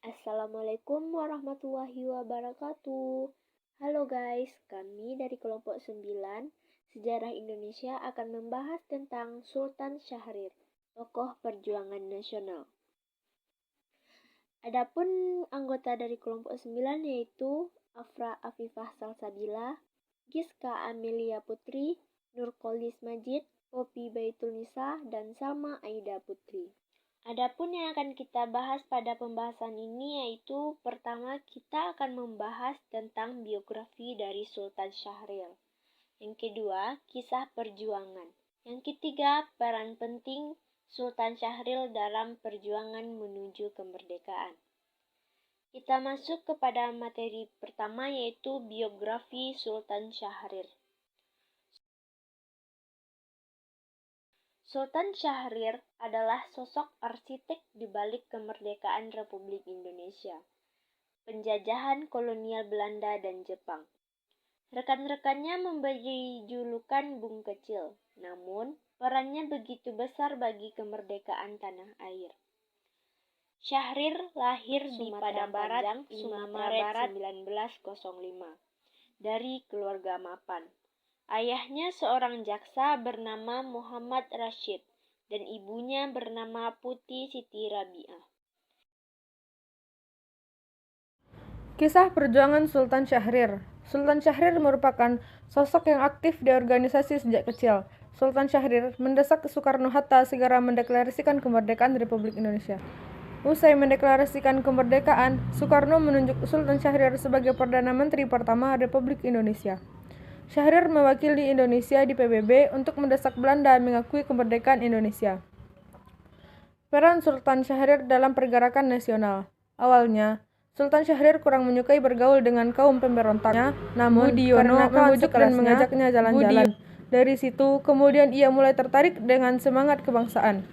Assalamualaikum warahmatullahi wabarakatuh. Halo guys, kami dari kelompok 9 Sejarah Indonesia akan membahas tentang Sultan Syahrir, tokoh perjuangan nasional. Adapun anggota dari kelompok 9 yaitu Afra Afifah Salsabila, Giska Amelia Putri, Nurkolis Majid, Poppy Baitul Nisa, dan Salma Aida Putri. Adapun yang akan kita bahas pada pembahasan ini yaitu pertama kita akan membahas tentang biografi dari Sultan Syahrir. Yang kedua, kisah perjuangan. Yang ketiga, peran penting Sultan Syahrir dalam perjuangan menuju kemerdekaan. Kita masuk kepada materi pertama yaitu biografi Sultan Syahrir. Sultan Syahrir adalah sosok arsitek di balik kemerdekaan Republik Indonesia, penjajahan kolonial Belanda dan Jepang. Rekan-rekannya memberi julukan Bung Kecil, namun perannya begitu besar bagi kemerdekaan tanah air. Syahrir lahir di Padang Barat, Sumatera Barat 1905 dari keluarga mapan. Ayahnya seorang jaksa bernama Muhammad Rashid dan ibunya bernama Putih Siti Rabi'ah. Kisah perjuangan Sultan Syahrir. Sultan Syahrir merupakan sosok yang aktif di organisasi sejak kecil. Sultan Syahrir mendesak Soekarno-Hatta segera mendeklarasikan kemerdekaan Republik Indonesia. Usai mendeklarasikan kemerdekaan, Soekarno menunjuk Sultan Syahrir sebagai Perdana Menteri pertama Republik Indonesia. Syahrir mewakili Indonesia di PBB untuk mendesak Belanda mengakui kemerdekaan Indonesia. Peran Sultan Syahrir dalam pergerakan nasional. Awalnya, Sultan Syahrir kurang menyukai bergaul dengan kaum pemberontaknya, namun Budiono membujuk dan mengajaknya jalan-jalan. Dari situ, kemudian ia mulai tertarik dengan semangat kebangsaan.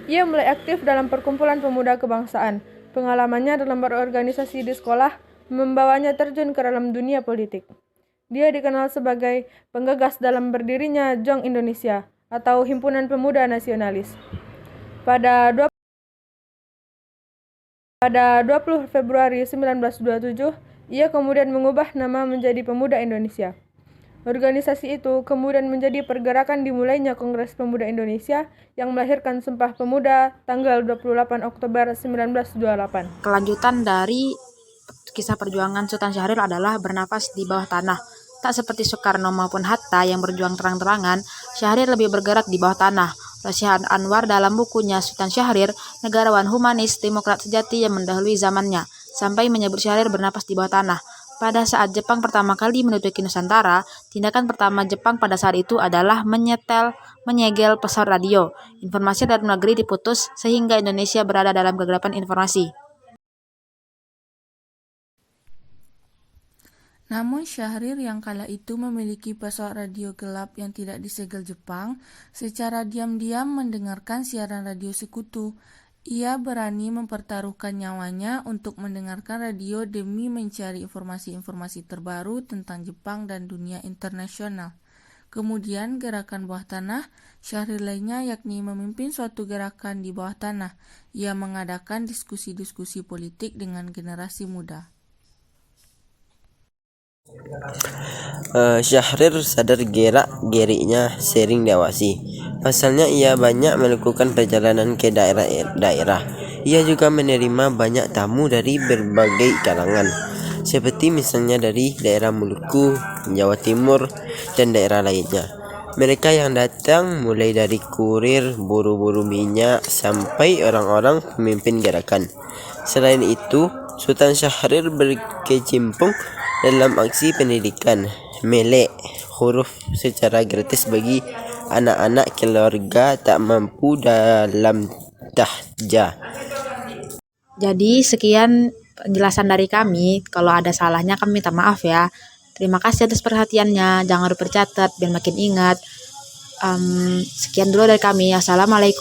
Ia mulai aktif dalam perkumpulan pemuda kebangsaan. Pengalamannya dalam berorganisasi di sekolah membawanya terjun ke dalam dunia politik. Dia dikenal sebagai penggagas dalam berdirinya JONG Indonesia atau Himpunan Pemuda Nasionalis. Pada 20 Februari 1927, ia kemudian mengubah nama menjadi Pemuda Indonesia. Organisasi itu kemudian menjadi pergerakan dimulainya Kongres Pemuda Indonesia yang melahirkan Sumpah Pemuda tanggal 28 Oktober 1928. Kelanjutan dari kisah perjuangan Sultan Syahrir adalah bernafas di bawah tanah. Tak seperti Soekarno maupun Hatta yang berjuang terang-terangan, Syahrir lebih bergerak di bawah tanah. Rosihan Anwar dalam bukunya Sultan Syahrir, negarawan humanis demokrat sejati yang mendahului zamannya, sampai menyebut Syahrir bernafas di bawah tanah. Pada saat Jepang pertama kali menduduki Nusantara, tindakan pertama Jepang pada saat itu adalah menyegel pesawat radio. Informasi dalam negeri diputus sehingga Indonesia berada dalam kegelapan informasi. Namun Syahrir yang kala itu memiliki pesawat radio gelap yang tidak disegel Jepang, secara diam-diam mendengarkan siaran radio sekutu. Ia berani mempertaruhkan nyawanya untuk mendengarkan radio demi mencari informasi-informasi terbaru tentang Jepang dan dunia internasional. Kemudian gerakan bawah tanah, Syahrir lainnya yakni memimpin suatu gerakan di bawah tanah. Ia mengadakan diskusi-diskusi politik dengan generasi muda. Syahrir sadar gerak-geriknya sering diawasi. Pasalnya ia banyak melakukan perjalanan ke daerah-daerah. Ia juga menerima banyak tamu dari berbagai kalangan, seperti misalnya dari daerah Maluku, Jawa Timur, dan daerah lainnya. Mereka yang datang mulai dari kurir, buru-buru minyak, sampai orang-orang pemimpin gerakan. Selain itu, Sultan Syahrir berkecimpung dalam aksi pendidikan melek huruf secara gratis bagi anak-anak keluarga tak mampu dalam tahja. Jadi sekian penjelasan dari kami. Kalau ada salahnya kami minta maaf ya. Terima kasih atas perhatiannya. Jangan lupa catat biar makin ingat. Sekian dulu dari kami. Assalamualaikum.